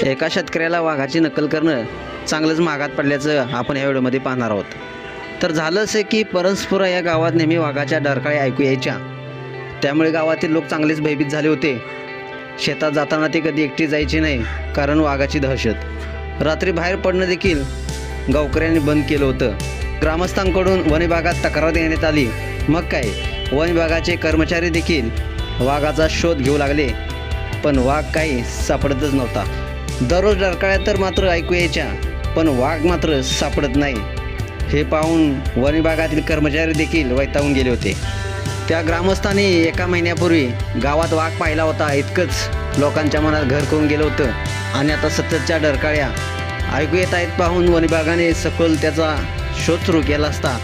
एका शेतकऱ्याला वाघाची नक्कल करणं चांगलंच महागात पडल्याचं आपण या व्हिडिओमध्ये पाहणार आहोत. तर झालं असे की परस्पर या गावात नेहमी वाघाच्या डरकाळ्या ऐकू यायच्या. त्यामुळे गावातील लोक चांगलेच भयभीत झाले होते. शेतात जाताना ते कधी एकटी जायची नाही, कारण वाघाची दहशत. रात्री बाहेर पडणं देखील गावकऱ्यांनी बंद केलं होतं. ग्रामस्थांकडून वन विभागात तक्रार देण्यात आली. मग काय, वन विभागाचे कर्मचारी देखील वाघाचा शोध घेऊ लागले, पण वाघ काही सापडतच नव्हता. दररोज डरकाळ्या तर मात्र ऐकू यायच्या, पण वाघ मात्र सापडत नाही. हे पाहून वन विभागातील कर्मचारी देखील वैतागून गेले होते. त्या ग्रामस्थांनी एका महिन्यापूर्वी गावात वाघ पाहिला होता, इतकंच लोकांच्या मनात घर करून गेलं होतं. आणि आता सततच्या डरकाळ्या ऐकू येत आहेत पाहून वन विभागाने सखोल त्याचा शोध सुरू केला असता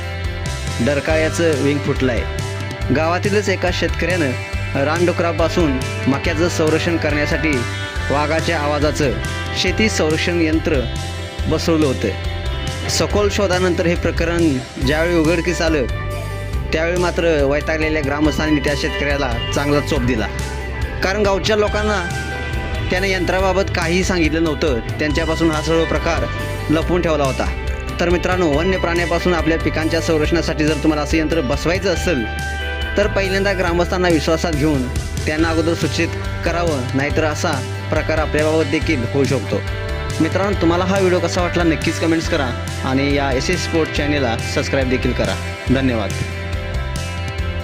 डरकाळ्याचं विंग फुटलं आहे. गावातीलच एका शेतकऱ्यानं रानडुकरापासून मक्याचं संरक्षण करण्यासाठी वाघाच्या आवाजाचं शेती संरक्षण यंत्र बसवलं होतं. सखोल शोधानंतर हे प्रकरण ज्यावेळी उघडकीस आलं, त्यावेळी मात्र वैतागलेल्या ग्रामस्थांनी त्या शेतकऱ्याला चांगला चोप दिला. कारण गावच्या लोकांना त्याने यंत्राबाबत काहीही सांगितलं नव्हतं. त्यांच्यापासून हा सर्व प्रकार लपवून ठेवला होता. तर मित्रांनो, वन्य प्राण्यापासून आपल्या पिकांच्या संरक्षणासाठी जर तुम्हाला असं यंत्र बसवायचं असेल तर पहिल्यांदा ग्रामस्थांना विश्वासात घेऊन त्यांना अगोदर सूचित करावं, नाहीतर असा प्रकार आपल्याबाबत देखील होऊ शकतो. मित्रांनो, तुम्हाला हा व्हिडिओ कसा वाटला नक्कीच कमेंट्स करा आणि या एस एस स्पोर्ट्स चॅनेलला सबस्क्राईब देखील करा. धन्यवाद.